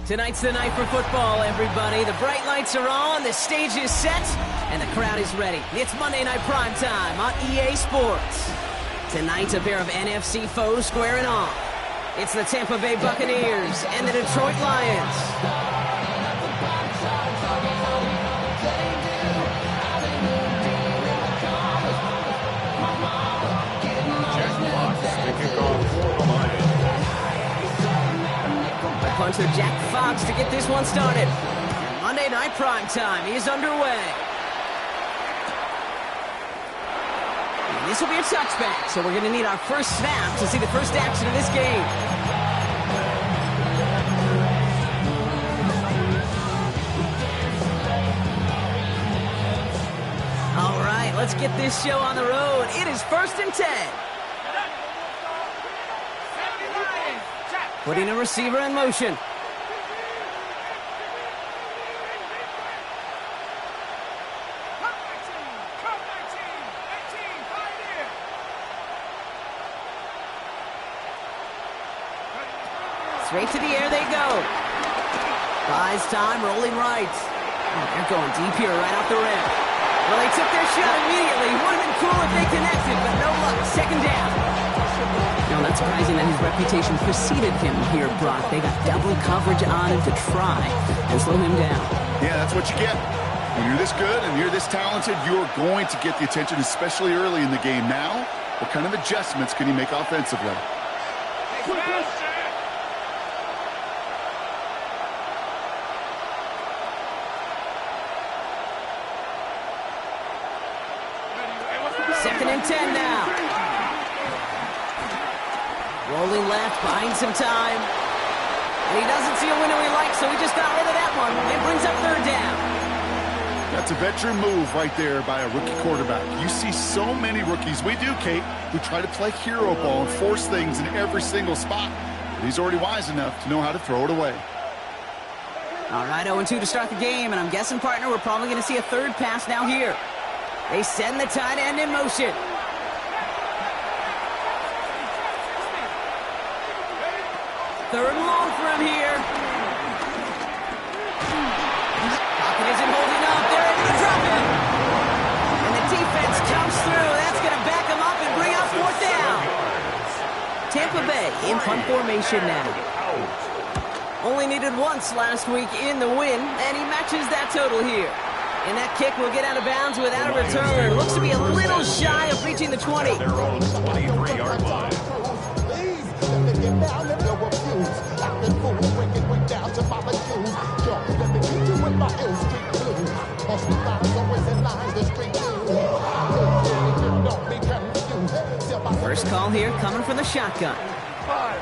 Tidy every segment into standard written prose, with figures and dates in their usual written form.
Tonight's the night for football, everybody. The bright lights are on, the stage is set, and the crowd is ready. It's Monday Night Primetime on EA Sports. Tonight, a pair of NFC foes squaring off. It's the Tampa Bay Buccaneers and the Detroit Lions. Punter Jack Fox to get this one started. Monday Night Primetime is underway. And this will be a touchback, so we're going to need our first snap to see the first action of this game. All right, let's get this show on the road. It is 1st and 10. Putting a receiver in motion. Straight to the air they go. Buys time, rolling right. Oh, they're going deep here right off the rim. Well, they took their shot immediately. Would have been cool if they connected, but no luck. 2nd down. No, not surprising that his reputation preceded him here, Brock. They got double coverage on him to try and slow him down. Yeah, that's what you get. When you're this good and you're this talented, you're going to get the attention, especially early in the game. Now, what kind of adjustments can he make offensively? Second and 10 now. Rolling left, buying some time. And he doesn't see a window he likes, so he just got rid of that one. It brings up 3rd down. That's a veteran move right there by a rookie quarterback. You see so many rookies, we do, Kate, who try to play hero ball and force things in every single spot. But he's already wise enough to know how to throw it away. All right, 0-2 to start the game, and I'm guessing, partner, we're probably going to see a 3rd pass now here. They send the tight end in motion. 3rd and long for him here. Pocket isn't holding up. They're able to drop him. And the defense comes through. That's going to back him up and bring out 4th down. Tampa Bay in punt formation now. Only needed once last week in the win, and he matches that total here. And that kick will get out of bounds without a return. Looks to be a little shy of reaching the 20. Their own 23-yard line. First call here coming from the shotgun. 5.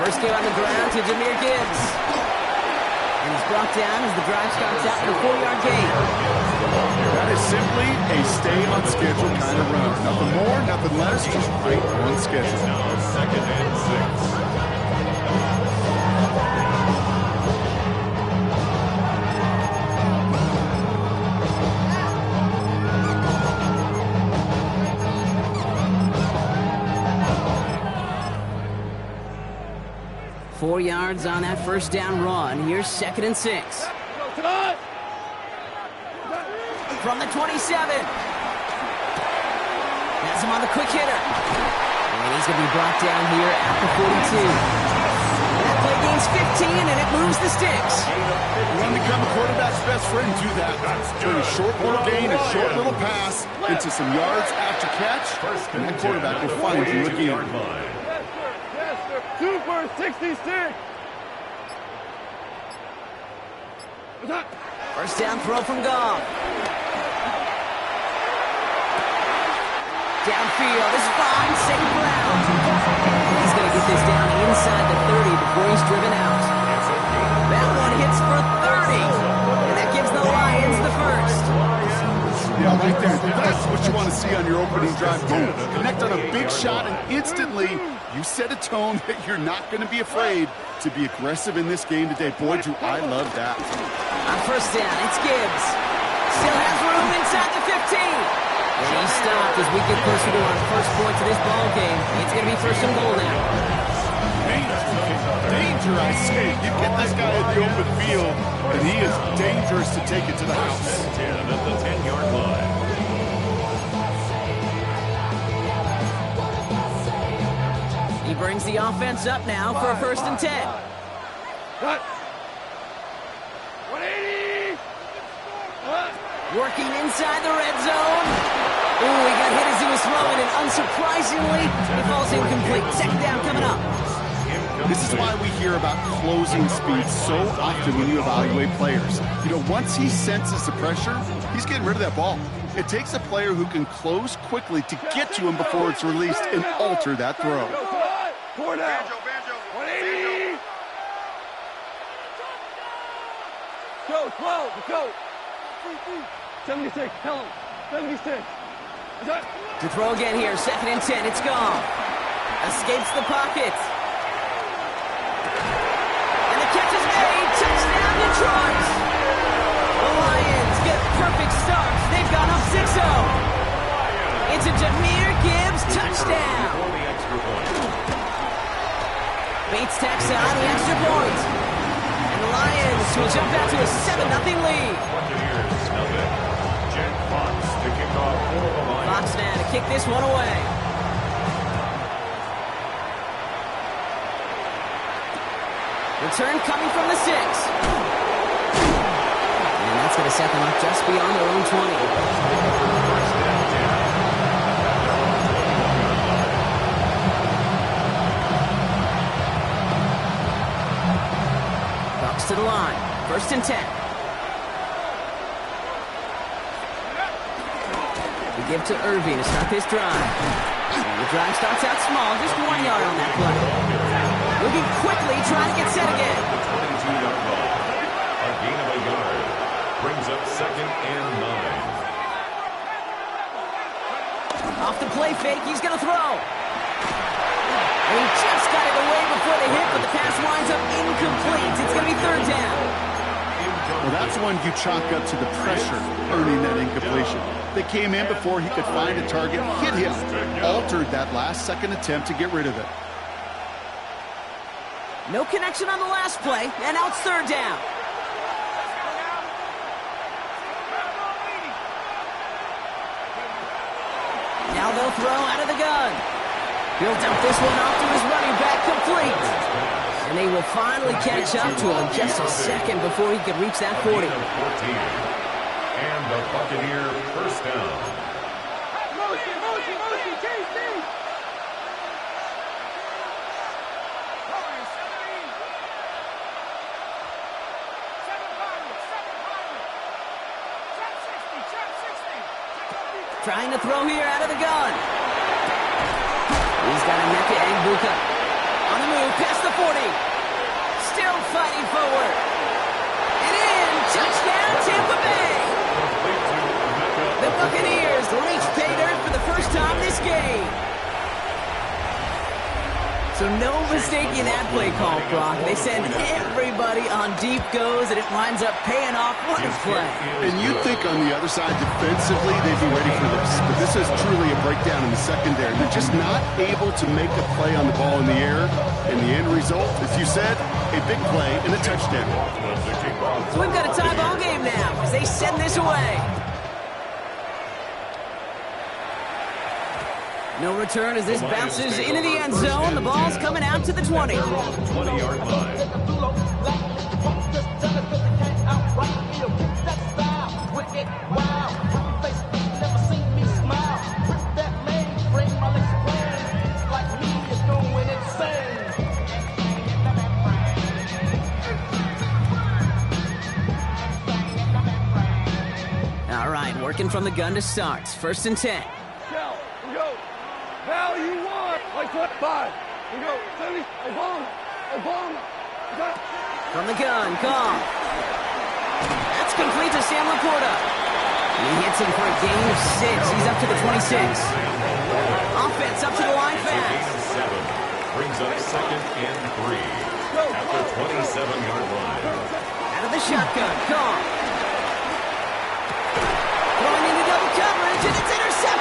First game on the ground to Jahmyr Gibbs. And he's brought down as the drive starts out with a 4-yard gain. That is simply a stay-on-schedule kind of run. Nothing more, nothing less, just right on schedule. Now 2nd and 6. 4 yards on that first down run. Here's 2nd and 6. From the 27. Has him on the quick hitter. And he's going to be brought down here at the 42. That play gains 15, and it moves the sticks. You want to become a quarterback's best friend, do that. Turn a short little gain, a short little pass into some yards after catch, and that quarterback will find you again. 2 for 66. First down throw from Goff. Downfield, this is fine, safe ground. He's going to get this down inside the 30 before he's driven out. That one hits for 30, and that gives the Lions the first. Yeah, right there. That's what you want to see on your opening drive. Boom. Connect on a big shot, and instantly you set a tone that you're not going to be afraid to be aggressive in this game today. Boy, do I love that. On first down, it's Gibbs. Still has room inside the 15. And he stopped as we get closer to our first point to this ball game. It's going to be first and goal now. Danger, I say. You get this guy in the open field, and he is dangerous to take it to the house. 10 at the 10-yard line. He brings the offense up now for a first and 10. Cut. 180. Working inside the red zone. Ooh, he got hit as he was throwing, and unsurprisingly, he falls incomplete. Second down coming up. This is why we hear about closing speed so often when you evaluate players. You know, once he senses the pressure, he's getting rid of that ball. It takes a player who can close quickly to get to him before it's released and alter that throw. 4 down. 180. Go, 12, go. 76, tell him. 76. To throw again here, second and 10, it's gone. Escapes the pocket. And the catch is made. Touchdown, Detroit. The Lions get a perfect start. They've gone up 6-0. It's a Jahmyr Gibbs touchdown. Bates tacks on the extra point. And the Lions will jump out to a 7-0 lead. Fox now to kick this one away. Return coming from the 6. And that's going to set them up just beyond their own 20. Bucks to the line. First and 10. We give to Irving to start this drive. And the drive starts out small, just 1 yard on that play. Moving quickly, trying to get set again. 22-yard line. A gain of a yard. Brings up second and 9. Off the play fake, he's going to throw. And he just got it away before the hit, but the pass winds up incomplete. It's going to be third down. Well, that's one you chalk up to the pressure earning that incompletion. They came in before he could find a target, hit him, altered that last-second attempt to get rid of it. No connection on the last play, and now it's third down. Now they'll throw out of the gun. He'll dump this one off to his running back, complete. And they will finally catch up to him just a second before he can reach that 40. And the Buccaneer first down. Motion, JC. Trying to throw here out of the gun. He's got a Emeka Egbuka. On the move, past the 40. Still fighting forward. And in, touchdown, Tampa Bay. The Buccaneers reach pay dirt for the first time this game. So no mistaking that play call, Brock. They send everybody on deep goes, and it winds up paying off. What a play. And you'd think on the other side, defensively, they'd be ready for this. But this is truly a breakdown in the secondary. They're just not able to make a play on the ball in the air. And the end result, as you said, a big play and a touchdown. So we've got a tie ball game now as they send this away. No return as this bounces into the end zone. The ball's coming out to the 20. 20-yard line. All right, working from the gun to start. First and 10. Hell, you want like 5. We go 70. Obama. From the gun, Goff. That's complete to Sam Laporta. He hits him for a gain of 6. He's up to the 26. Offense up to the line fast. 7 brings up second and 3 at the 27-yard line. Out of the shotgun, Goff. Throwing into double coverage, and it's intercepted.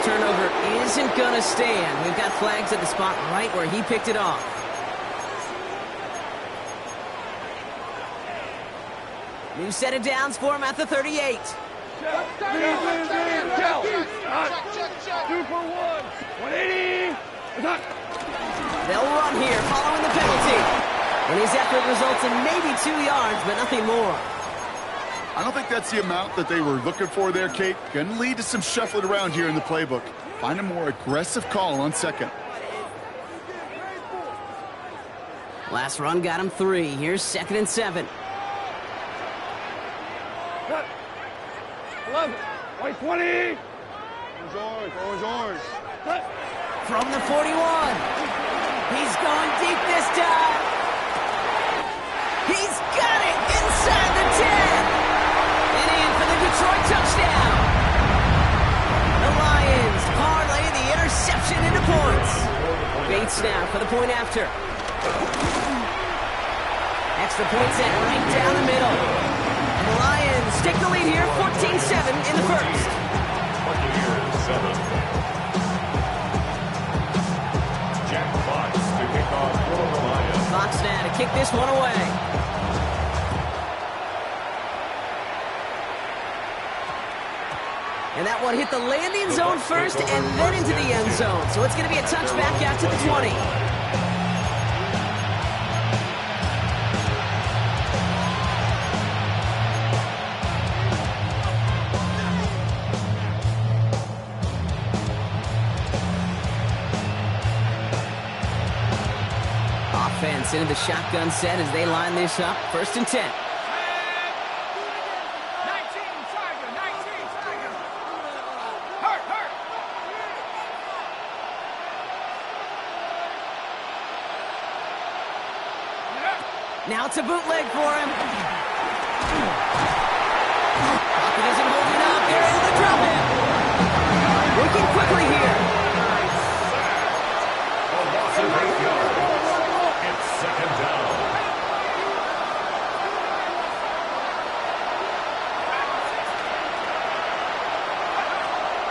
turnover isn't going to stand. We've got flags at the spot right where he picked it off. New set of downs for him at the 38. 2 for 1. 180. They'll run here following the penalty. And his effort results in maybe 2 yards, but nothing more. I don't think that's the amount that they were looking for there, Kate. Going to lead to some shuffling around here in the playbook. Find a more aggressive call on second. Last run got him 3. Here's 2nd and 7. 11. White 20. Orange. From the 41. He's going deep this time. He's got it inside the 10. And in for the Detroit touchdown. The Lions parlay the interception into points. Bates now for the point after. Extra point set right down the middle. And the Lions take the lead here, 14-7 in the first. 7. Jack Fox to kick off for the Lions. Fox now to kick this one away. And that one hit the landing zone first and then into the end zone. So it's going to be a touchback out to the 20. Offense into the shotgun set as they line this up. 1st and 10. 19 Tiger. Hurt. Now it's a bootleg for him. Pocket isn't holding up. They're able to drop him. Working quickly here. A loss of 8 yards. It's 2nd down.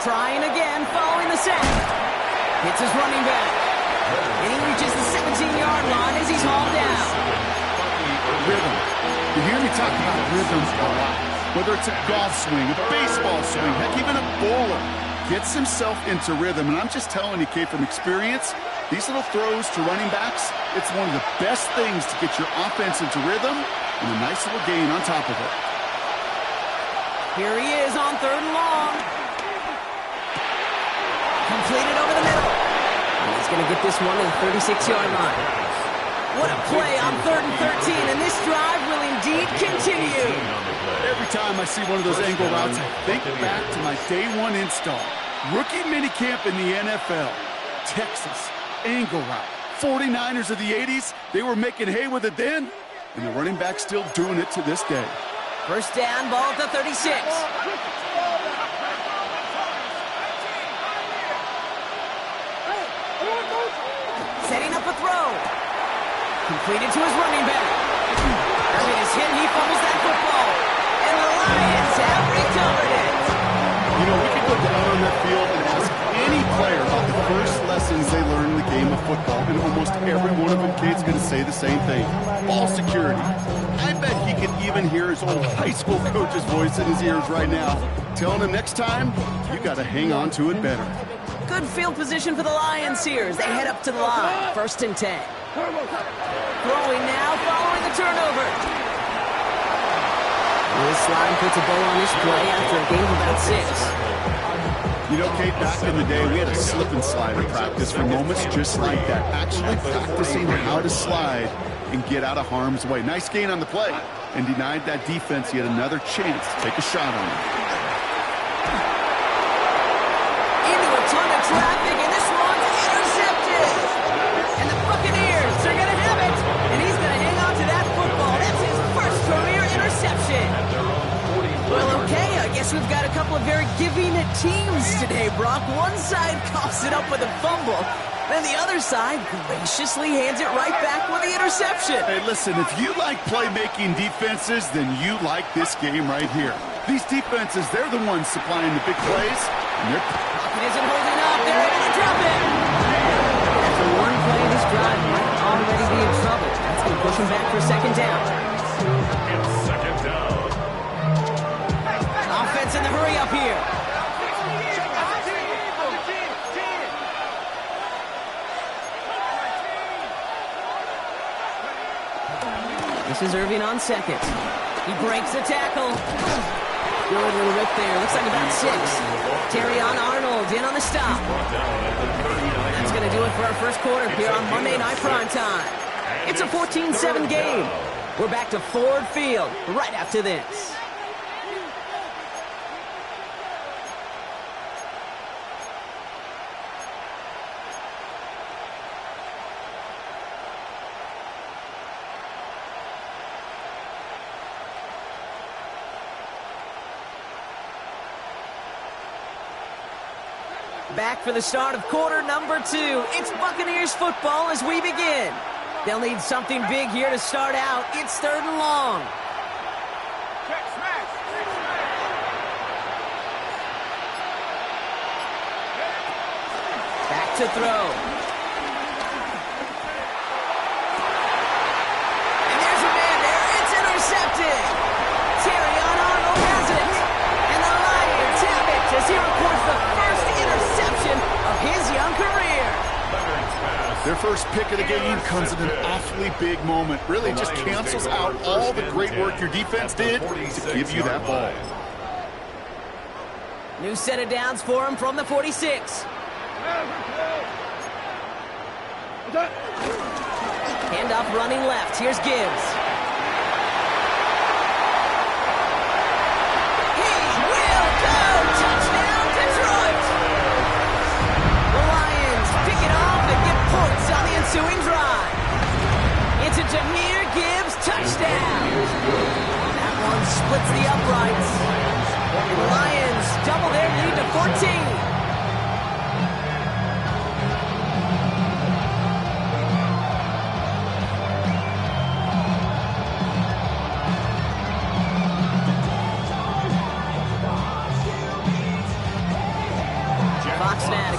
Trying again following the sack. Hits his running back. And he reaches the 17-yard line as he's hauled down. Rhythm. You hear me talk about rhythms a lot. Whether it's a golf swing, a baseball swing, heck, even a bowler gets himself into rhythm. And I'm just telling you, Kate, from experience, these little throws to running backs, it's one of the best things to get your offense into rhythm and a nice little gain on top of it. Here he is on 3rd and long. Completed over the middle. And he's going to get this one to the 36-yard line. What a play on 3rd and 13, and this drive will indeed continue. Every time I see one of those angle routes, I think back to my day 1 install. Rookie minicamp in the NFL. Texas, angle route. 49ers of the 80s, they were making hay with it then, and the running back's still doing it to this day. 1st down, ball at the 36. Setting up a throw. Completed to his running back. Irving is hit, he fumbles that football. And the Lions have recovered it. You know, we could go down on that field and ask any player about the first lessons they learned in the game of football, and almost every one of them kids going to say the same thing. Ball security. I bet he can even hear his old high school coach's voice in his ears right now, telling him next time, you got to hang on to it better. Good field position for the Lions here as they head up to the line. 1st and 10. Throwing now following the turnover. This line puts a bow on this play after a game of about 6. You know, Kate, back in the day, we had a slip and slide in practice for moments just like that. Actually practicing how to slide and get out of harm's way. Nice gain on the play, and denied that defense yet another chance to take a shot on him. Into a ton of traffic, and this one's intercepted. And the Buccaneers are going to have it, and he's going to hang on to that football. That's his first career interception. Well, okay, I guess we've got a couple of very giving teams today, Brock. One side coughs it up with a fumble, then the other side graciously hands it right back with the interception. Hey, listen, if you like playmaking defenses, then you like this game right here. These defenses, they're the ones supplying the big plays, and they're Pocket isn't holding up. They're able to drop it. After one play, this drive might already be in trouble. That's going to push him back for second down. It's second down. Offense in the hurry up here. This is Irving on second. He breaks the tackle. Good little rip there. Looks like about 6. Terry on Arnold in on the stop. That's going to do it for our first quarter here on Monday Night Primetime. It's a 14-7 game. We're back to Ford Field right after this. Back for the start of quarter number 2. It's Buccaneers football as we begin. They'll need something big here to start out. It's 3rd and long. Back to throw. And there's a man there. It's intercepted. Terry on Arnold has it. And the Lions have it as he records the first interception of his young career. Their first pick of the game comes at an awfully big moment. Really just cancels out all the great work your defense did to give you that ball. New set of downs for him from the 46. Handoff running left. Here's Gibbs. He will go! Touchdown, Detroit! The Lions pick it off and get points on the ensuing drive. It's a Jahmyr Gibbs touchdown. That one splits the uprights. And the Lions double their lead to 14.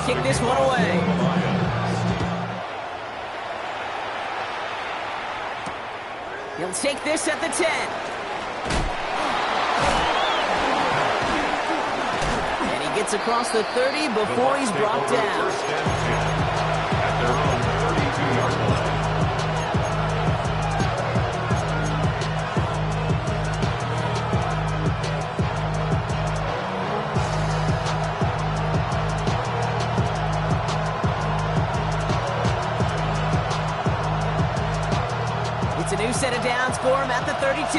Kick this one away. He'll take this at the 10. And he gets across the 30 before he's brought down. At their own 32-yard line. It's a new set of downs for him at the 32.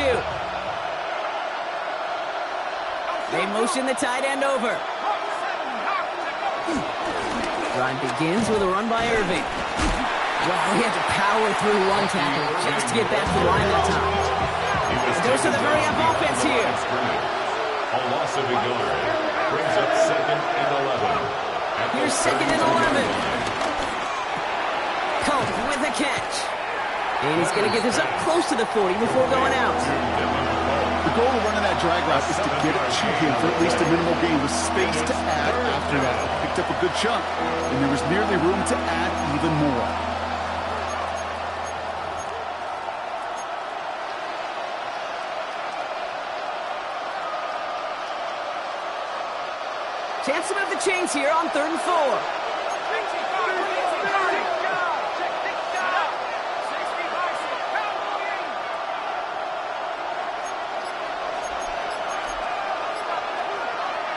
They motion the tight end over. Drive begins with a run by Irving. Wow, he had to power through one tackle just to get back to the line that time. Goes to the hurry-up offense here. A loss of a yard brings up 2nd and 11. Here's 2nd and 11. Colt with the catch. And he's going to get this up close to the 40 before going out. The goal of running that drag route is to get it to him for at least a minimal gain with space to add after that. Picked up a good chunk, and there was nearly room to add even more. Chance to move the chains here on 3rd and 4.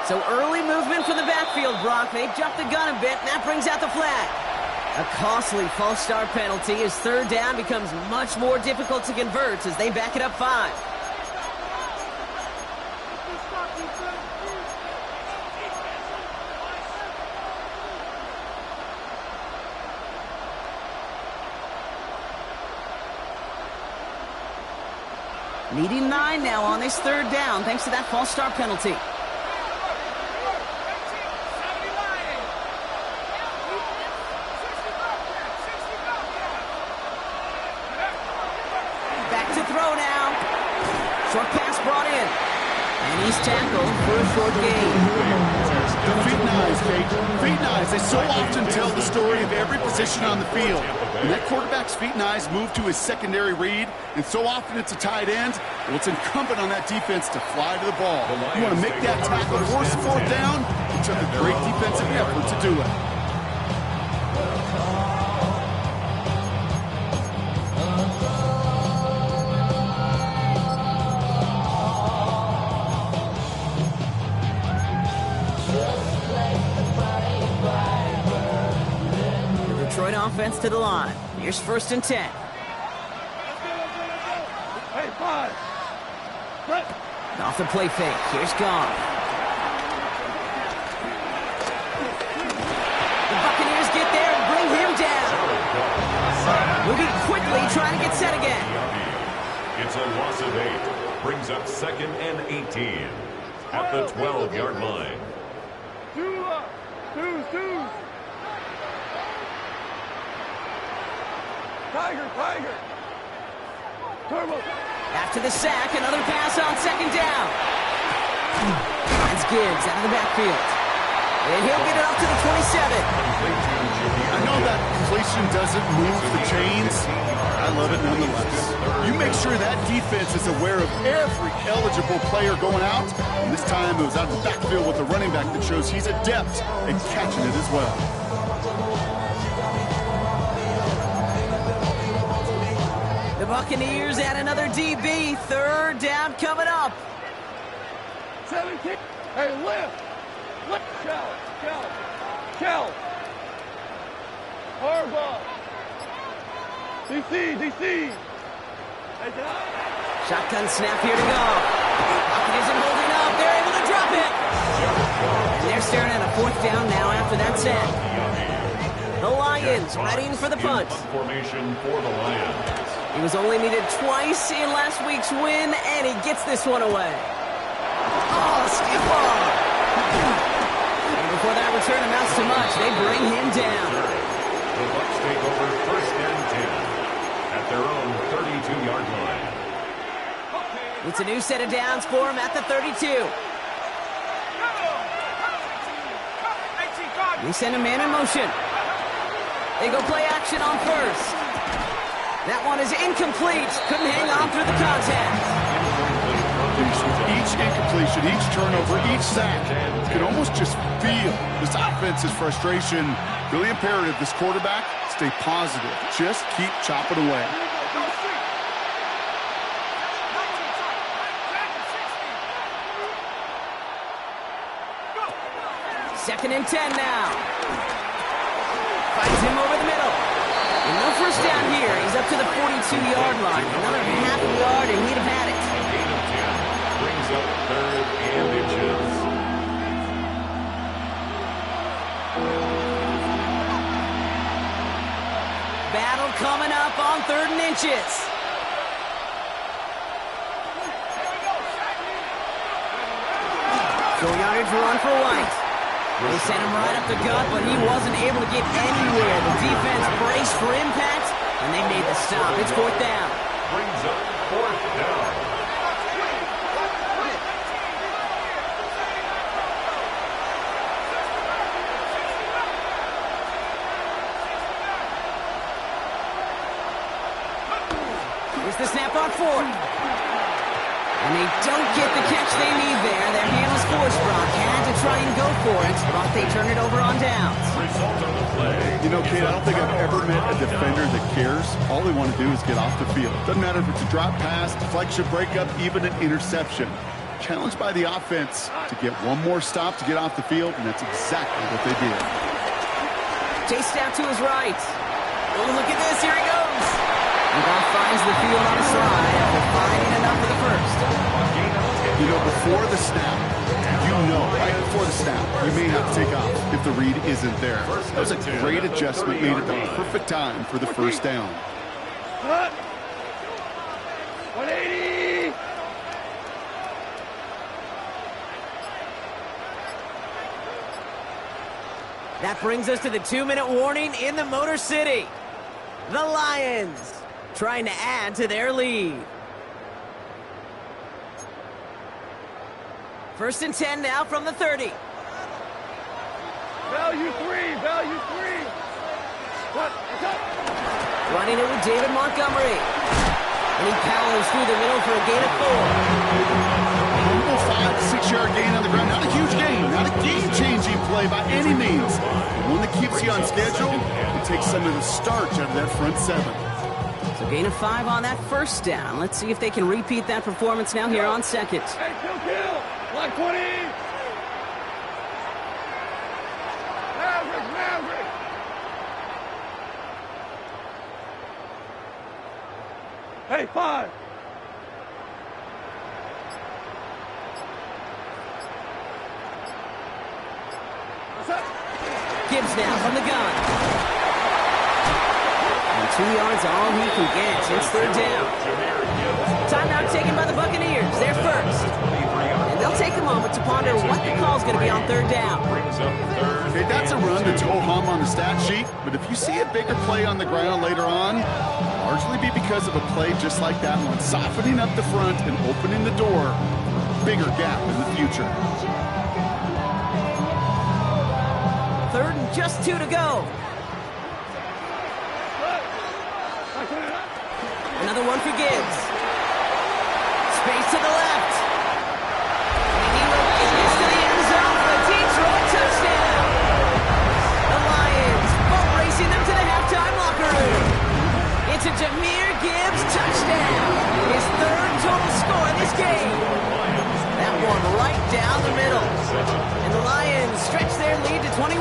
So early movement from the backfield, Brock. They jumped the gun a bit, and that brings out the flag. A costly false start penalty as 3rd down becomes much more difficult to convert as they back it up 5. Needing 9 now on this 3rd down thanks to that false start penalty. Back to throw now. Short pass brought in. And he's tackled for a short gain. Feet and eyes, Kate. Feet and eyes. They so often tell the story of every position on the field. When that quarterback's feet and eyes move to his secondary read, and so often it's a tight end, well, it's incumbent on that defense to fly to the ball. You want to make that tackle, force the fourth down. It took a great defensive effort to do it. Detroit offense to the line. Here's 1st and 10. Hey, 5. Off the play fake. Here's Goff. The Buccaneers get there and bring him down. Moving quickly, trying to get set again. It's a loss of 8. Brings up 2nd and 18 at the 12-yard line. Two. Tiger. Turbo. After the sack, another pass on 2nd down. That's Gibbs out of the backfield. And he'll get it up to the 27. I know that completion doesn't move the chains. I love it nonetheless. You make sure that defense is aware of every eligible player going out. And this time it was out of the backfield with the running back that shows he's adept at catching it as well. The Buccaneers add another DB. 3rd down coming up. 17. Hey, lift. Shell. Harbaugh. DC. Hey, Shotgun snap here to go. Buccaneers are holding up. They're able to drop it. And they're staring at a 4th down now after that set. The Lions readying for the punt. Formation for the Lions. He was only needed twice in last week's win, and he gets this one away. Oh, stiff ball. And before that return amounts to much, they bring him down. The Bucs take over 1st and 10 at their own 32-yard line. It's a new set of downs for him at the 32. They send a man in motion. They go play action on 1st. That one is incomplete. Couldn't hang on through the contact. Each incompletion, each turnover, each sack, you can almost just feel this offense's frustration. Really imperative this quarterback stay positive. Just keep chopping away. Second and 10 now. Finds him over the middle. And no 1st down here. He's up to the 42-yard line. Another half yard, and he'd have had it. A gain of 10 brings up 3rd and inches. Battle coming up on 3rd and inches. Short yardage run for White. They sent him right up the gut, but he wasn't able to get anywhere. The defense braced for impact, and they made the stop. It's 4th down. Brings up 4th down. Here's the snap on 4th. And they don't get the catch they need there. Their hand was forced. Brock had to try and go for it, but they turn it over on downs. Result of the play. You know, Kate, I don't think I've ever met a defender that cares. All they want to do is get off the field. Doesn't matter if it's a drop pass, deflection, breakup, even an interception. Challenged by the offense to get one more stop to get off the field, and that's exactly what they did. Chased out to his right. Oh, look at this. Here he goes. And Goff finds the field on a slide after finding enough for the 1st. You know, before the snap, right before the snap, you may have to take off if the read isn't there. That was a great adjustment made at the perfect time for the 1st down. 180. That brings us to the 2-minute warning in the Motor City. The Lions trying to add to their lead. First and 10 now from the 30. Value three. What? Running it with David Montgomery. And he powers through the middle for a gain of 4. 5 to 6 yard gain on the ground. Not a huge gain, not a game-changing play by any means. One that keeps you on schedule and takes some of the starch out of that front 7. So gain of 5 on that first down. Let's see if they can repeat that performance now here on second. Hey, kill. Line 20. Maverick. Hey, 5. Gibbs now from the gun. And 2 yards all he can get. It's third down. Timeout taken by the Buccaneers. They're first. And they'll take a moment to ponder what the call's going to be on third down. Okay, that's a run that's ho-hum on the stat sheet, but if you see a bigger play on the ground later on, largely be because of a play just like that one, softening up the front and opening the door, bigger gap in the future. Third and just 2 to go. Another one for Gibbs. Space to the left. And he will get this to the end zone for a Detroit touchdown. The Lions boat racing them to the halftime locker room. It's a Jahmyr Gibbs touchdown. His third total score in this game. That one right down the middle. And the Lions stretch their lead to 21.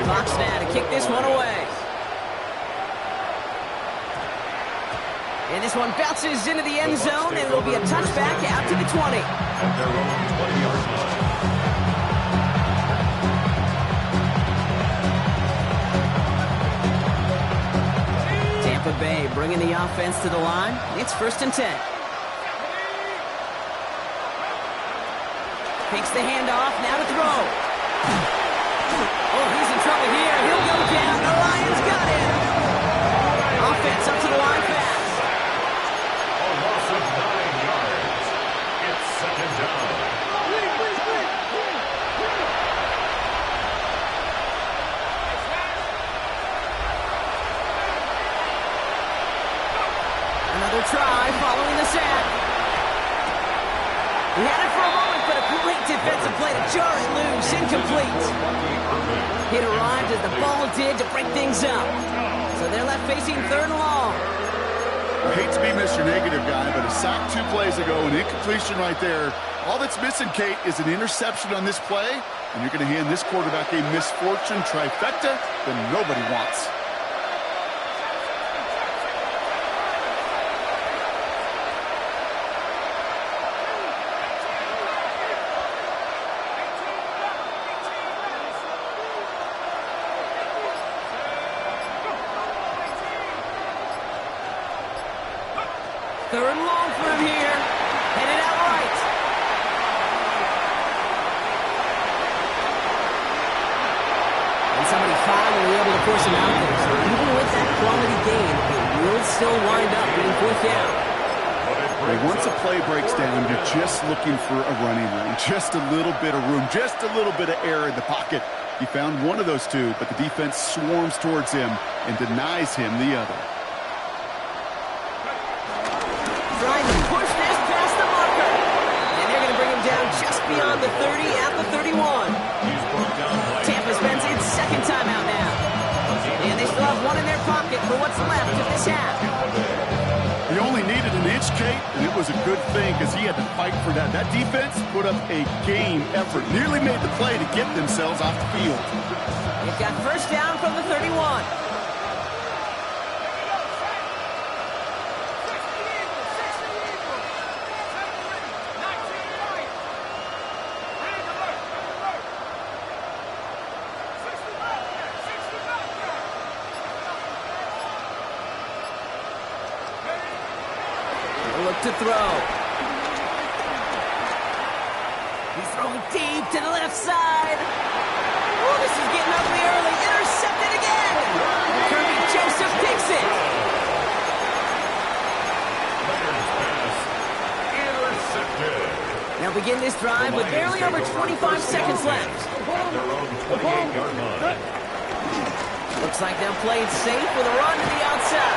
Fox now to kick this one away. And this one bounces into the end zone, and it will be a touchback out to the 20. At their own 20-yard line. Tampa Bay bringing the offense to the line. It's first and 10. Takes the handoff, now to throw. Oh, he's in trouble here. He'll go down. The Lions got him. Offense up to the line fast. A loss of 9 yards. It's second down. Another try following the sack. He had it for a moment, but a great defensive play to jar it loose. Incomplete. It arrived as the ball did to break things up. So they're left facing third and long. I hate to be Mr. Negative guy, but a sack 2 plays ago, an incompletion right there. All that's missing, Kate, is an interception on this play, and you're going to hand this quarterback a misfortune trifecta that nobody wants. Third and long for him here. Headed out right. And somebody finally able to force him out there. So even with that quality gain, it will still wind up being fourth down. Well, once a play breaks down, you're just looking for a running lane. Just a little bit of room, just a little bit of air in the pocket. He found one of those two, but the defense swarms towards him and denies him the other. Trying to push this past the marker. And they're going to bring him down just beyond the 30 at the 31. Tampa spends its second timeout now. And they still have one in their pocket for what's left of this half. He only needed an inch, Kate, and it was a good thing because he had to fight for that. That defense put up a game effort, nearly made the play to get themselves off the field. They've got first down from the 31. Look to throw. He's throwing deep to the left side. Oh, this is getting ugly early. Intercepted again. Kirby Joseph picks it. Intercepted. Now They'll begin this drive with barely over 25 seconds left. At their own 28-yard line. Looks like they'll play it safe with a run to the outside.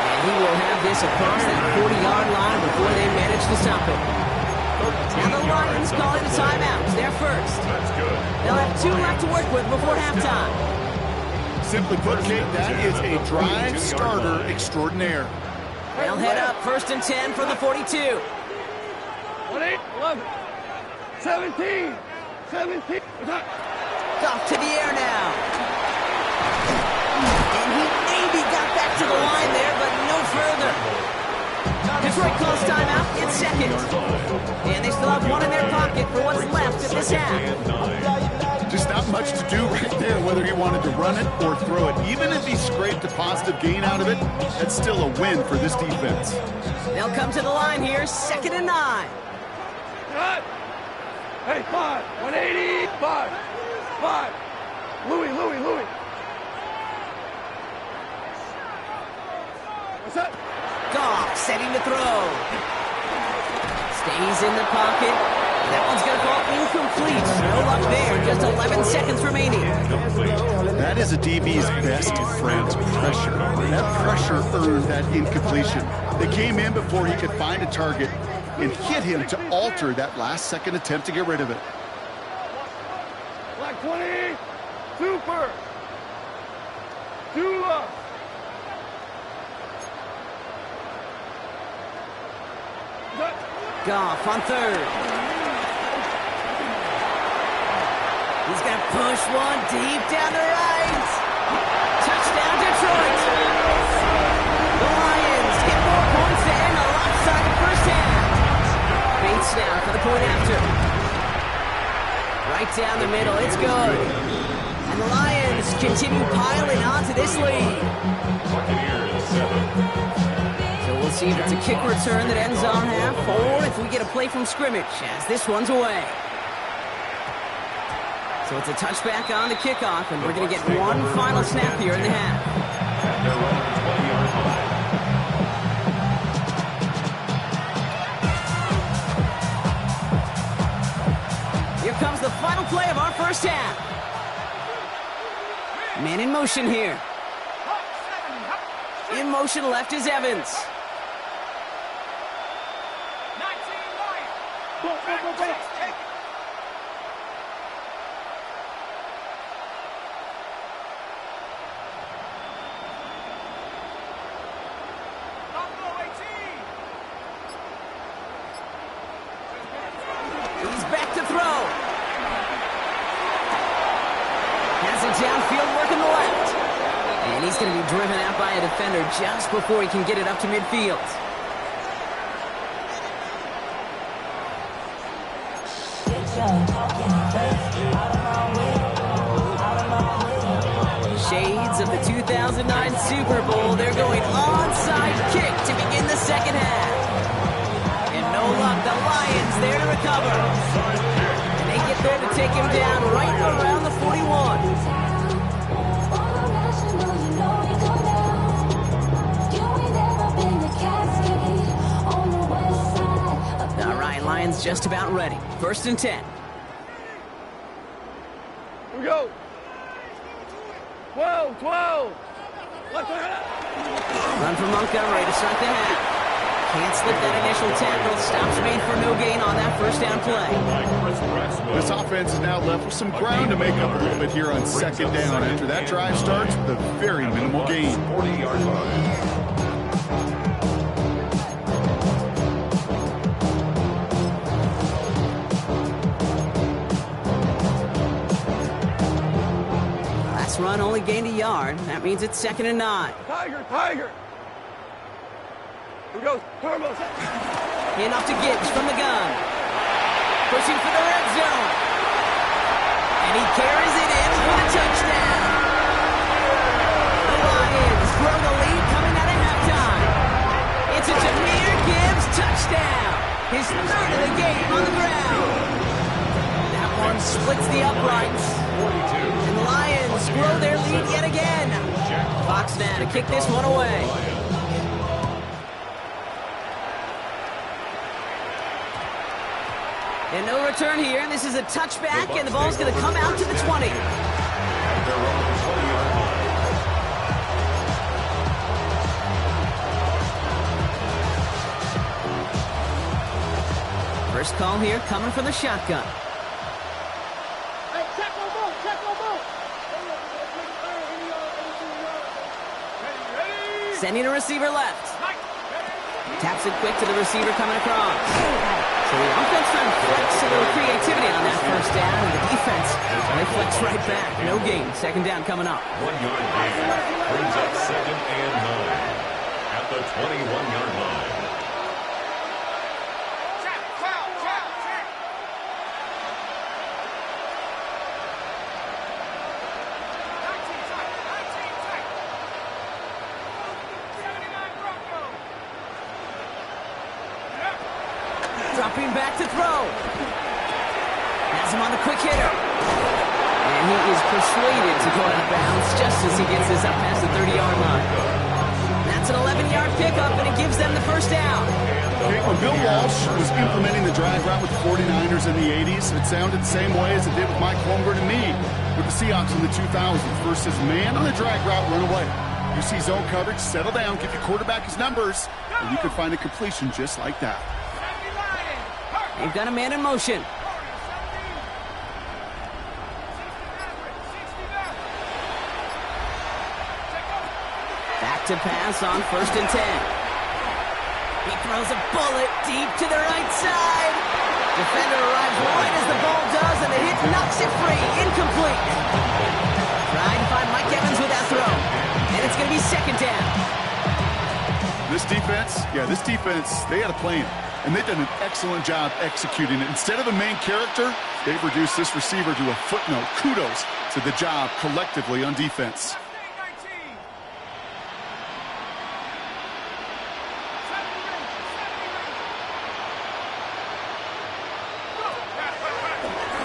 And he will have this across that 40-yard line before they manage to stop it. Now the Lions call it a timeout. They're first. That's good. They'll have 2 left to work with before halftime. Simply put, Kate, that is a drive starter extraordinaire. They'll head up 1st and 10 from the 42. 8, 11, 17, 17. Off to the air now. And he maybe got back to the line there, but no further. Detroit calls timeout in seconds. And they still have 1 in their pocket for what's left of this half. Just not much to do right there, whether he wanted to run it or throw it. Even if he scraped a positive gain out of it, that's still a win for this defense. They'll come to the line here, 2nd and 9. Cut. Hey, 5, 180, 5, 5. Louis. What's that? Goff setting to throw. Stays in the pocket. That one's going to fall incomplete. No luck there. Just 11 seconds remaining. That is a DB's best friend, pressure. That pressure earned that incompletion. They came in before he could find a target and hit him to alter that last-second attempt to get rid of it. Black 20, super. 2 left. Goff on 3rd. He's going to push one deep down the right. Touchdown, Detroit. The Lions get 4 points to end a lopsided first half. Bates now for the point after. Right down the middle, it's good. And the Lions continue piling onto this lead. Buccaneers 7. So we'll see if it's a kick return that ends on half, or if we get a play from scrimmage as this one's away. So it's a touchback on the kickoff, and we're going to get 1 final snap here in the half. At their own 20-yard line. Here comes the final play of our first half. Man in motion here. In motion left is Evans. He's back to throw. Has it downfield working the left. And he's going to be driven out by a defender just before he can get it up to midfield. Shades of the 2009 Super Bowl. They're going onside kick to begin the second half. And no luck, the Lions there to recover. And they get there to take him down right around the 41. All right, Lions just about ready. 1st and 10. Here we go. 12. Left hand. Run from Montgomery to start the half. Can't slip that initial tackle. Stops made for no gain on that first down play. This offense is now left with some ground to make up a little bit here on 2nd down after that drive starts with a very minimal gain. 40-yard line. Last run only gained a yard. That means it's 2nd and 9. Tiger. Here we go. Turbo. Hand off to Gibbs from the gun. Pushing for the red zone. And he carries it in for the touchdown. The Lions grow the lead coming out of halftime. It's a Jahmyr Gibbs touchdown. His 3rd of the game on the ground. That one splits the uprights. 42. And the Lions grow their lead yet again. Fox now to kick this one away. And no return here, and this is a touchback, and the ball's going to come out to the 20. At their own 20-yard line. First call here coming from the shotgun. Hey, check on both, check on both. Sending a receiver left. Taps it quick to the receiver coming across. So the offense trying to flex a little creativity on that first down, and the defense, they flex right back. No gain. Second down coming up. 1 yard gain brings up 2nd and 9 at the 21-yard line. Dropping back to throw. Has him on the quick hitter. And he is persuaded to go out of bounds just as he gets this up past the 30-yard line. That's an 11-yard pickup, and it gives them the first down. Okay, when Bill Walsh was implementing the drag route with the 49ers in the 80s, it sounded the same way as it did with Mike Holmgren and me with the Seahawks in the 2000s. Versus man on the drag route, run away. You see zone coverage, settle down, give your quarterback his numbers, and you can find a completion just like that. They've got a man in motion. Back to pass on 1st and 10. He throws a bullet deep to the right side. Defender arrives right as the ball does, and the hit knocks it free. Incomplete. Trying to find Mike Evans with that throw. And it's going to be 2nd down. This defense, they had a plan. And they've done an excellent job executing it. Instead of a main character, they've reduced this receiver to a footnote. Kudos to the job collectively on defense.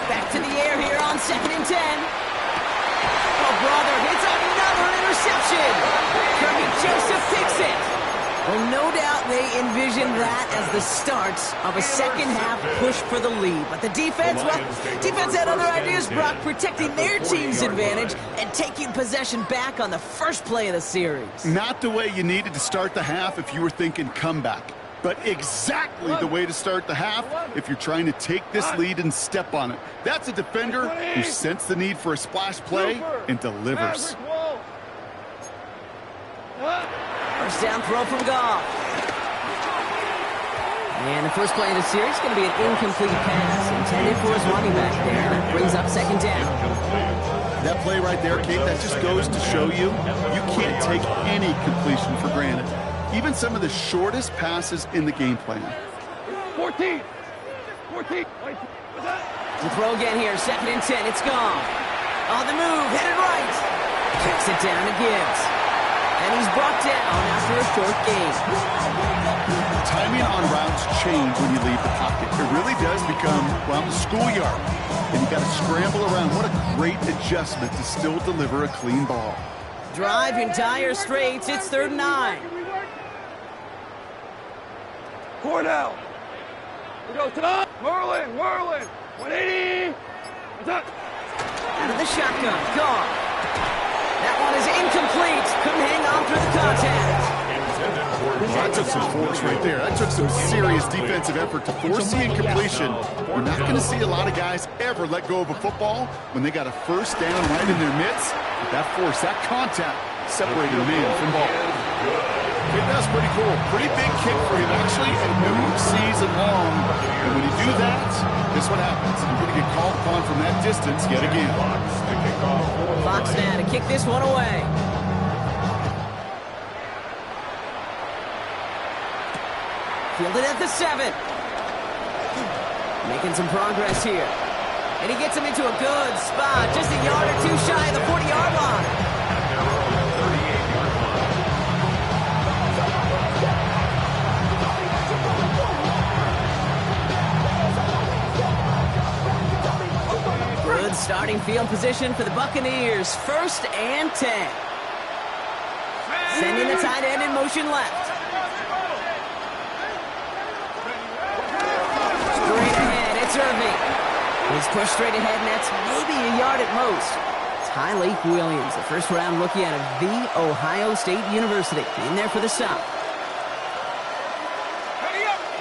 Back to the air here on 2nd and 10. Oh, brother, it's another interception. Kirby Joseph picks it. Well, no doubt they envisioned that as the start of a second-half push for the lead. But the defense, defense had other ideas, Brock, protecting their team's advantage and taking possession back on the first play of the series. Not the way you needed to start the half if you were thinking comeback, but exactly the way to start the half if you're trying to take this lead and step on it. That's a defender who sensed the need for a splash play and delivers. First down throw from Goff. And the first play of the series is going to be an incomplete pass intended for his running back there. That brings up 2nd down. That play right there, Kate, that just goes to show you can't take any completion for granted. Even some of the shortest passes in the game plan. 14. The throw again here, 2nd and 10. It's gone. On the move, headed right. Kicks it down to Gibbs. And he's brought down after a short gain. Timing on routes change when you leave the pocket. It really does become, well, the schoolyard. And you got to scramble around. What a great adjustment to still deliver a clean ball. Drive in dire straits. It's 3rd and 9. Cornell. We go to the whirling. 180. Out of the shotgun. Gone. That one is incomplete. Couldn't hang on through the contact. Well, that took some force right there. That took some serious defensive effort to force the incompletion. You're not going to see a lot of guys ever let go of a football when they got a first down right in their midst. That force, that contact, separated the man from ball. Okay, that's pretty cool. Pretty big kick for him, actually, a new season long. And when you do that, guess what happens? You're going to get called upon from that distance yet again. Fox now to kick this one away. Fielded at the 7. Making some progress here. And he gets him into a good spot. Just a yard or two shy of the 40-yard line. Good starting field position for the Buccaneers. 1st and 10. Sending the tight end in motion left. Straight ahead, it's Irving. He's pushed straight ahead, and that's maybe a yard at most. Tyleik Williams, a first-round rookie out of The Ohio State University, in there for the stop.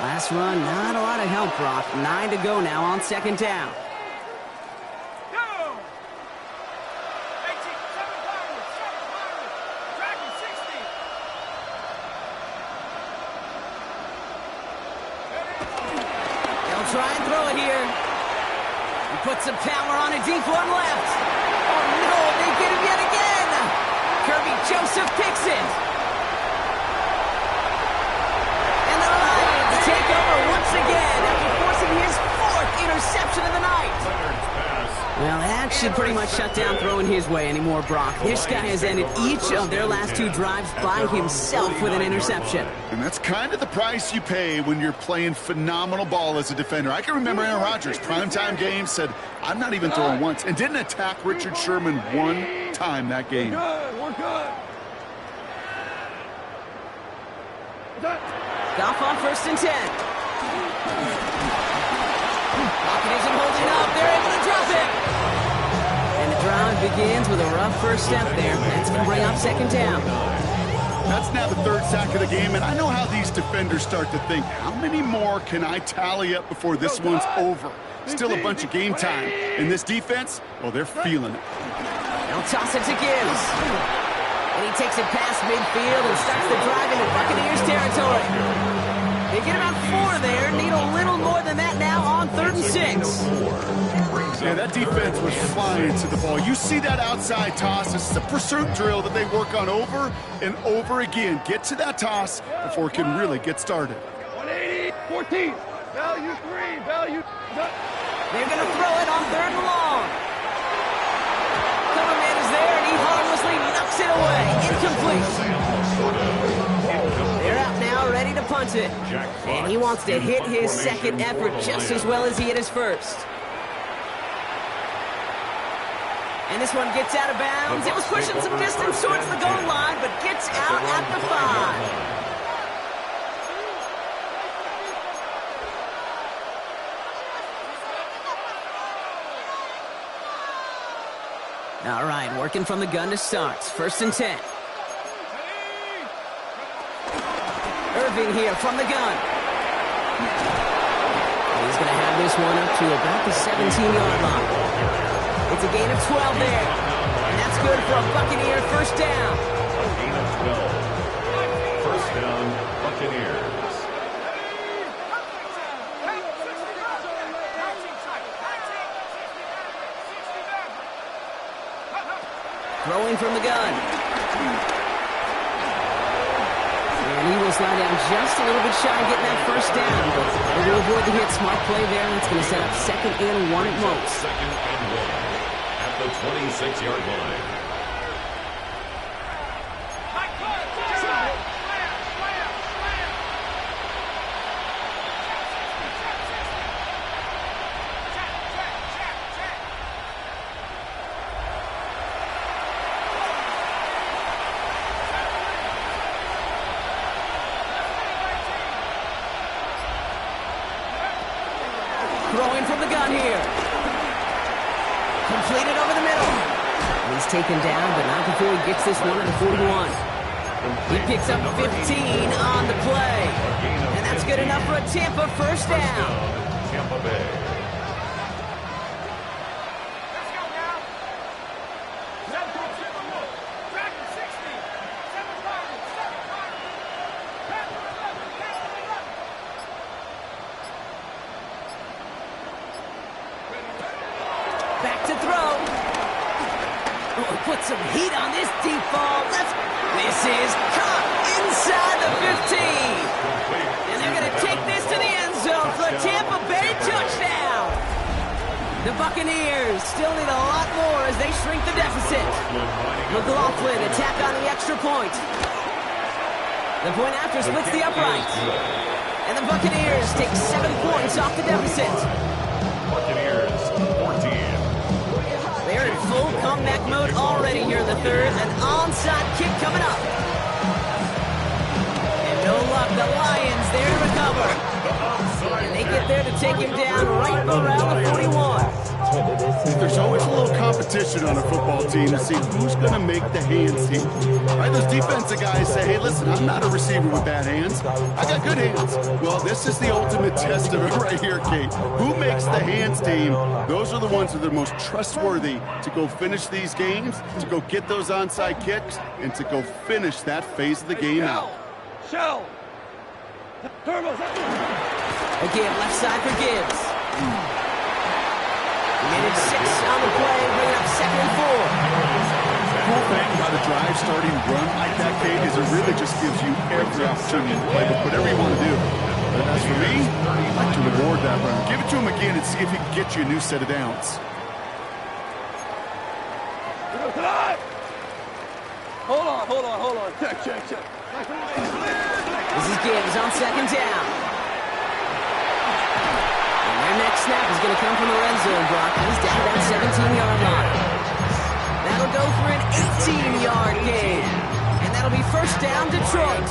Last run, not a lot of help, Brock. 9 to go now on second down. They'll try and throw it here. He puts some power on a deep one left. Oh, no, they get him yet again. Kirby Joseph picks it. And the Lions take over once again after forcing his 4th interception of the night. Well, that should pretty much shut down throwing his way anymore, Brock. This guy has ended each of their last 2 drives by himself with an interception. And that's kind of the price you pay when you're playing phenomenal ball as a defender. I can remember Aaron Rodgers, primetime game, said, I'm not even throwing once, and didn't attack Richard Sherman one time that game. We're good. Goff on 1st and 10. Lockett isn't holding up. They're able to drop it. And the drive begins with a rough first step there. That's going to bring up second down. That's now the 3rd sack of the game, and I know how these defenders start to think, how many more can I tally up before this one's over? Still a bunch of game time. And this defense, well, they're feeling it. They'll toss it to Gibbs. And he takes it past midfield and starts the drive into Buccaneers territory. They get about 4 there. Need a little more than that now on 3rd and 6. Yeah, that defense was flying to the ball. You see that outside toss. This is a pursuit drill that they work on over and over again. Get to that toss before it can really get started. 180, 14. Value 3, value. They're going to throw it on 3rd and long. Coverman is there, and he harmlessly knocks it away. Incomplete. They're out now, ready to punt it. And he wants to hit his 2nd effort just as well as he hit his 1st. And this one gets out of bounds. It was pushing some distance towards the goal line, but gets out at the 5. All right, working from the gun to start. 1st and 10. Irving here from the gun. He's going to have this one up to about the 17-yard line. It's a gain of 12 there. And that's good for a Buccaneer 1st down. Gain of 12. 1st down, Buccaneers. Throwing from the gun. And he will slide down just a little bit shy of getting that 1st down. But able to avoid the hit. Smart play there. And it's going to set up 2nd and 1 at most. 2nd and 1 at the 26-yard line. Throwing from the gun here. Completed over the middle. He's taken down, but not before he gets this one at the 41. He picks up 15 on the play. And that's good enough for a Tampa 1st down. Tampa Bay. Back to throw. Oh, put some heat on this deep ball. This is caught inside the 15. And they're going to take this to the end zone for a Tampa Bay touchdown. The Buccaneers still need a lot more as they shrink the deficit. McLaughlin attack on the extra point. The point after splits the upright. And the Buccaneers take 7 points off the deficit. Buccaneers 14. They're in full comeback mode already here in the 3rd. An onside kick coming up. And no luck, the Lions there to recover. And they get there to take him down right around the 41. There's always a little competition on a football team to see who's going to make the hands team. Right? Those defensive guys say, hey, listen, I'm not a receiver with bad hands. I got good hands. Well, this is the ultimate test of it right here, Kate. Who makes the hands team? Those are the ones that are the most trustworthy to go finish these games, to go get those onside kicks, and to go finish that phase of the game out. Shell. Turbo. Again, left side for Gibbs. Minute 6 on the play, bringing up 2nd and 4. The cool thing about a drive starting run like that, Kate, is it really just gives you every opportunity to play with whatever you want to do. But as for me, I'd like to reward that run. Give it to him again and see if he can get you a new set of downs. Hold on. Check. This is Gibbs on 2nd down. Their next snap is going to come from the red zone, Brock. He's down that 17-yard line. That'll go for an 18-yard gain. And that'll be 1st down, Detroit.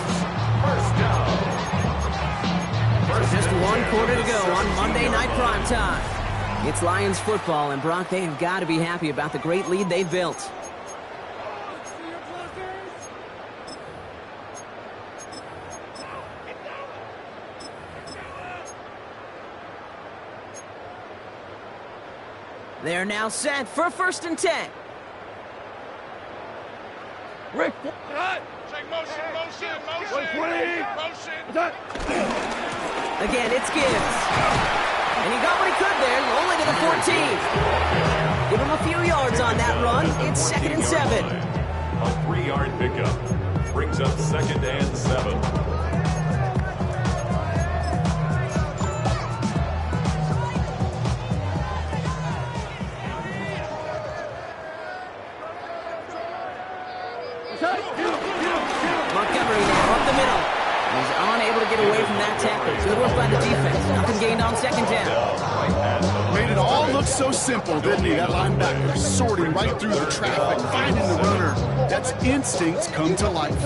Just 1 quarter to go on Monday Night Primetime. It's Lions football, and Brock, they have got to be happy about the great lead they've built. They're now set for 1st and 10. Rick. Check motion. Again, it's Gibbs. And he got what he could there, only to the 14. Give him a few yards on that run. It's 2nd and 7. A 3-yard pickup brings up 2nd and 7. Montgomery now up the middle. He's unable to get away from that tackle. Good work by the defense. Nothing gained on 2nd down. Made it all look so simple, didn't he? That linebacker sorting right through the traffic, finding the runner. That's instincts come to life.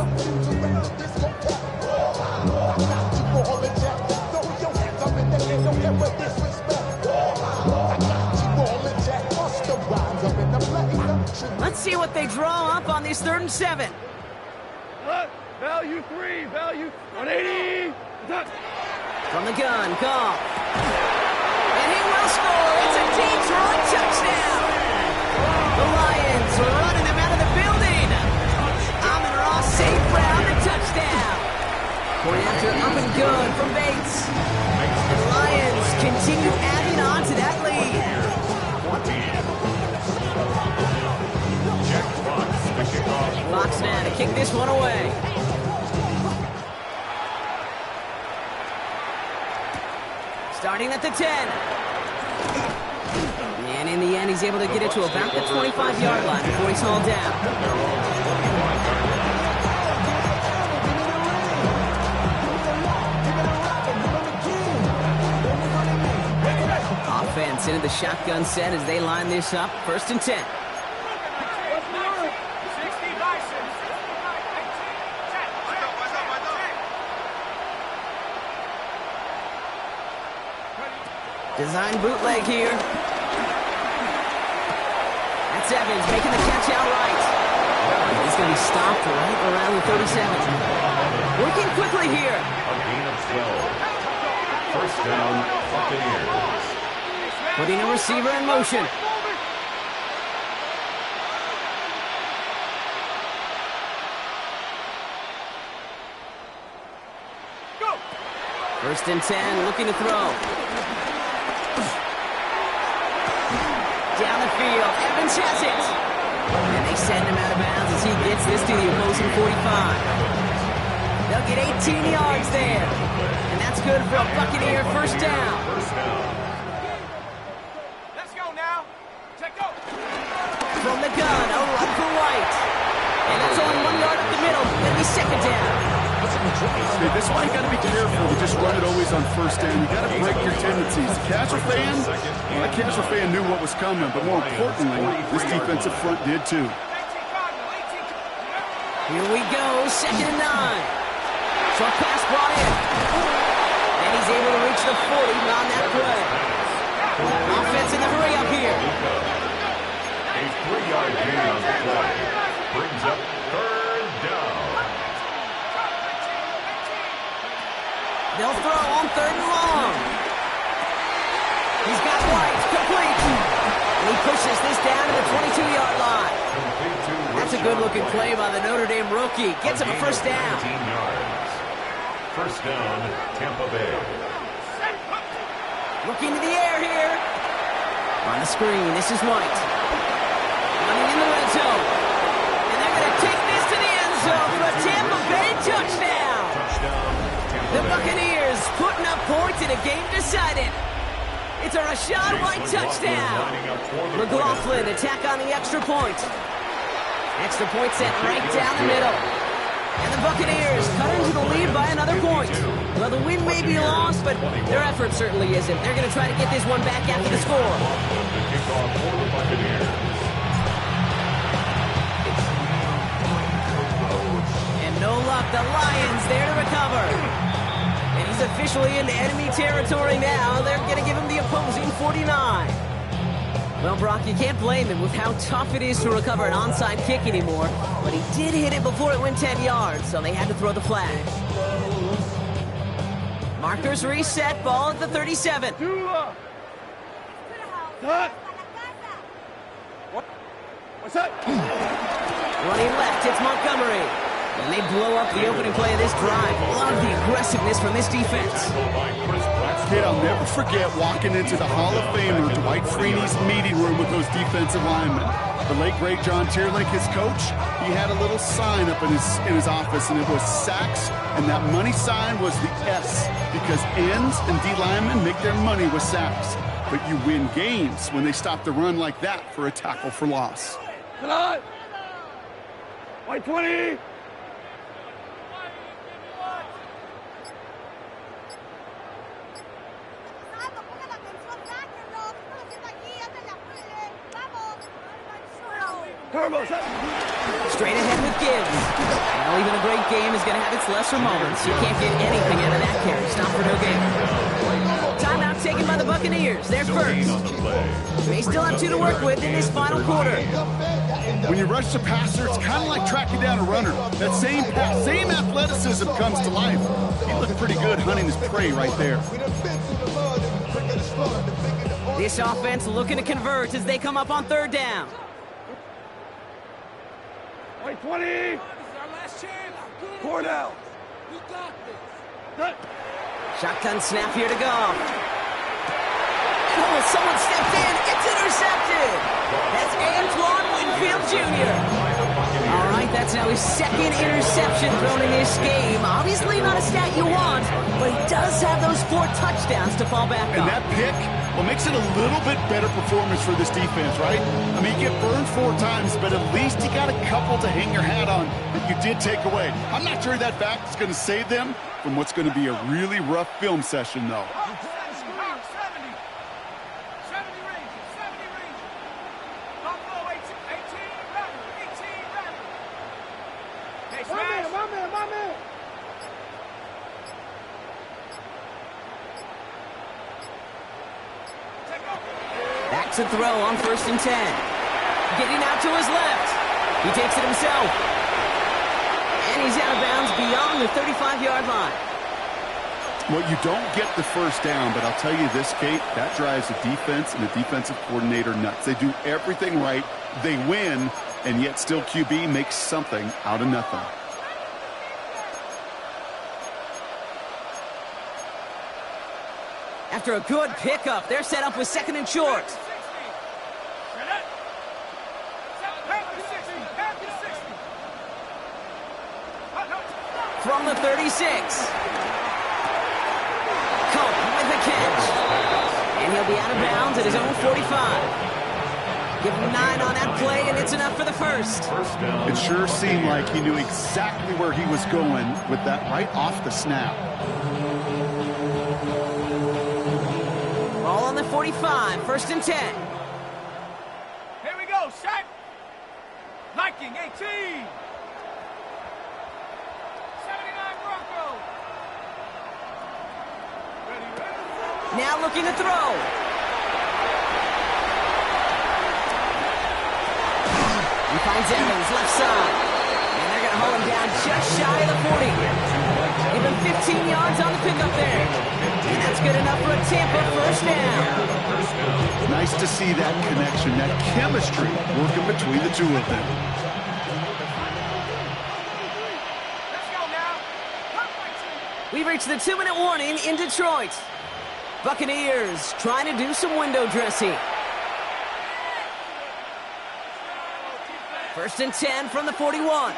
Let's see what they draw up on these 3rd and 7. Value 3. Value 180. From the gun, Goff. And he will score. It's a Detroit touchdown. The Lions are running them out of the building. Amon-Ra St. Brown, the touchdown. Going after up and good from Bates. And the Lions continue adding on to that lead. Fox now to kick this one away. Starting at the 10. And in the end, he's able to get it to about the 25-yard line before he's hauled down. Offense into the shotgun set as they line this up. 1st and 10. Design bootleg here. That's Evans making the catch outright. He's going to be stopped right around the 37. Working quickly here. A gain of 12. 1st down, Buccaneers. Putting a receiver in motion. Go. 1st and 10, looking to throw. Down the field, Evans has it. And they send him out of bounds as he gets this to the opposing 45. They'll get 18 yards there. And that's good for a Buccaneer 1st down. Let's go now. Check go. From the gun, a run for White. And that's only 1 yard up the middle. It'll be 2nd down. Hey, this is why you got to be careful to just run it always on 1st down. You got to break your tendencies. The casual fan, well, that casual fan knew what was coming, but more importantly, this defensive front did too. Here we go, 2nd and 9. Short pass brought in. And he's able to reach the 40 on that play. Offense in the hurry up here. A 3-yard gain on the play. Brings up 3rd down. They'll throw on 3rd and long. He's got White, complete. And he pushes this down to the 22-yard line. That's a good-looking play by the Notre Dame rookie. Gets him a 1st down. 19 yards. 1st down, Tampa Bay. Looking to the air here. On the screen, this is White. Running in the red zone. And they're going to take this to the end zone for a Tampa Bay touchdown. The Buccaneers putting up points in a game decided. It's a Rashad White touchdown. McLaughlin attack on the extra point. Extra point set right down the middle. And the Buccaneers cut into the lead by another point. Well, the win may be lost, but their effort certainly isn't. They're going to try to get this one back after the score. And no luck, the Lions there to recover. And he's officially into enemy territory now. They're going to give him the opposing 49. Well, Brock, you can't blame him with how tough it is to recover an onside kick anymore. But he did hit it before it went 10 yards, so they had to throw the flag. Markers reset, ball at the 37. What's that? Running left, it's Montgomery. And they blow up the opening play of this drive. Love the aggressiveness from this defense. Kid, I'll never forget walking into the Hall of Famer Dwight Freeney's meeting room with those defensive linemen. The late, great John Tierlink, his coach, he had a little sign up in his office, and it was sacks, and that money sign was the S, because ends and D linemen make their money with sacks. But you win games when they stop the run like that for a tackle for loss. Come on! White 20! Straight ahead with Gibbs. Well, even a great game is going to have its lesser moments. You can't get anything out of that carry. Stop for no gain. Timeout taken by the Buccaneers. They're first. They still have 2 to work with in this final quarter. When you rush the passer, it's kind of like tracking down a runner. That same athleticism comes to life. He looked pretty good hunting his prey right there. This offense looking to convert as they come up on 3rd down. White 20! This is our last chance. 4 down. You got this. Shotgun snap here to go. Oh, someone stepped in. It's intercepted. That's Antoine Winfield Jr. All right, that's now his 2nd interception thrown in this game. Obviously not a stat you want, but he does have those 4 touchdowns to fall back on. And that pick, well, makes it a little bit better performance for this defense, right? I mean, you get burned 4 times, but at least you got a couple to hang your hat on that you did take away. I'm not sure that fact is going to save them from what's going to be a really rough film session, though. 18. Back to throw on 1st and 10. Getting out to his left. He takes it himself. And he's out of bounds beyond the 35-yard line. Well, you don't get the 1st down, but I'll tell you this, Kate, that drives the defense and the defensive coordinator nuts. They do everything right. They win, and yet still QB makes something out of nothing. After a good pickup, they're set up with 2nd and short. From the 36. Cope with the catch. And he'll be out of bounds at his own 45. Give him 9 on that play, and it's enough for the 1st. It sure seemed like he knew exactly where he was going with that right off the snap. Ball on the 45, 1st and 10. Here we go, set. Liking 18. 79 Broncos. Ready. Now looking to throw. finds Evans, left side. And they're going to haul him down just shy of the 40. Give him 15 yards on the pickup there. And that's good enough for a Tampa first down. Nice to see that connection, that chemistry working between the two of them. We've reached the 2-minute warning in Detroit. Buccaneers trying to do some window dressing. 1st and 10 from the 41.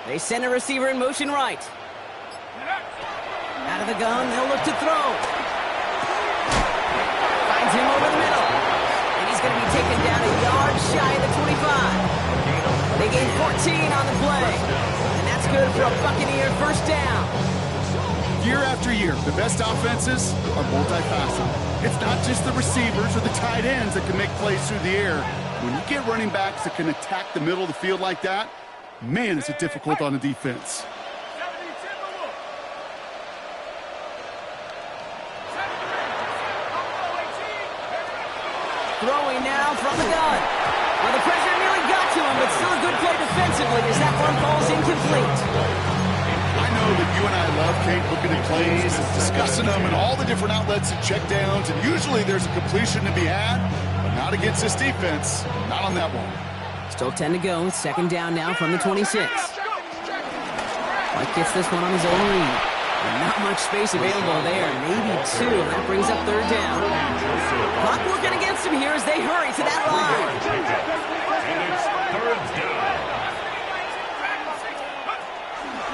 They send a receiver in motion right. Out of the gun, they'll look to throw. Finds him over the middle. And he's going to be taken down a yard shy of the 25. They gain 14 on the play. And that's good for a Buccaneer first down. Year after year, the best offenses are multifaceted. It's not just the receivers or the tight ends that can make plays through the air. When you get running backs that can attack the middle of the field like that, man, is it difficult on the defense. Throwing now from the gun. Well, the pressure nearly got to him, but still a good play defensively as that one falls incomplete. I know that you and I love, Kate, looking at plays and discussing them and all the different outlets and checkdowns, and usually there's a completion to be had, but not against this defense. Not on that one. Still 10 to go. 2nd down now from the 26. White gets this one on his own read. And not much space available there. Maybe 2. That brings up 3rd down. Clock working against him here as they hurry to that line. And it's 3rd down.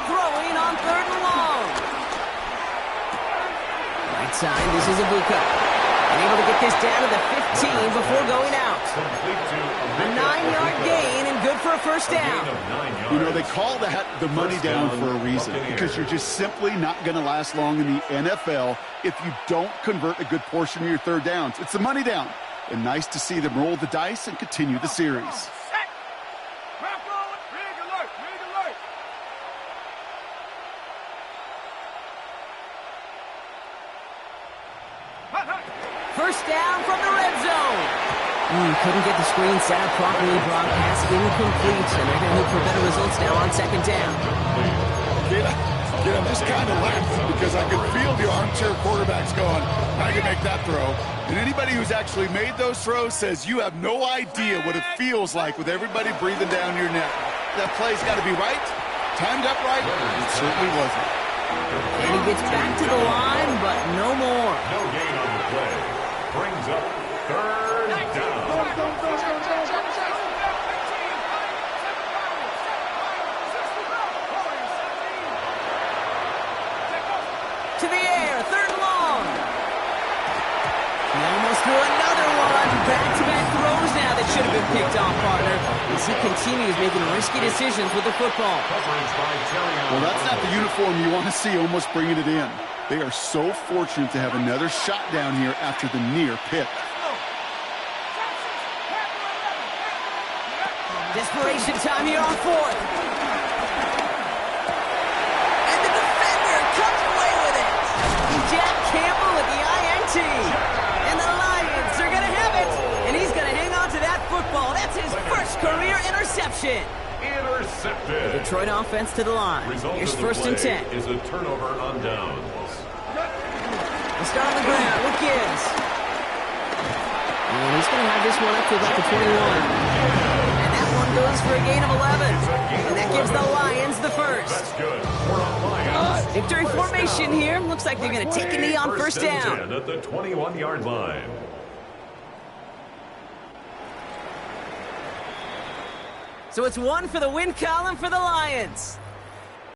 Throwing on 3rd and long. Right side, this is a Buccs. And able to get this down to the 15 before going out. A 9-yard gain and good for a first down. You know, they call that the money down for a reason, because you're just simply not going to last long in the NFL if you don't convert a good portion of your 3rd downs. It's the money down. And nice to see them roll the dice and continue the series. First down from the red zone. Couldn't get the screen set up properly. Broadcast incomplete. And they're going to look for better results now on 2nd down. I'm just kind of laughing because I can feel the armchair quarterbacks going, I can make that throw. And anybody who's actually made those throws says you have no idea what it feels like with everybody breathing down your neck. That play's got to be right, timed up right. It certainly wasn't. And he gets back to the line, but no more. No gain on the play. Brings up 3rd down. To the air, 3rd and long. He almost threw another one. Back-to-back throws now that should have been picked off, partner, as he continues making risky decisions with the football. Well, that's not the uniform you want to see almost bringing it in. They are so fortunate to have another shot down here after the near pick. Desperation time here on 4th. And the defender comes away with it. Jack Campbell with the INT. And the Lions are going to have it. And he's going to hang on to that football. That's his first career interception. Intercepted. The Detroit offense to the line. Here's 1st and 10. Is a turnover on downs. We'll start on the ground with Gibbs. And he's going to have this one up to about the 21. And that one goes for a gain of 11. And that gives the Lions the first. That's good. We're on Lions. Victory formation here. Looks like they're going to take a knee on 1st down. At the 21-yard line. So it's 1 for the win column for the Lions.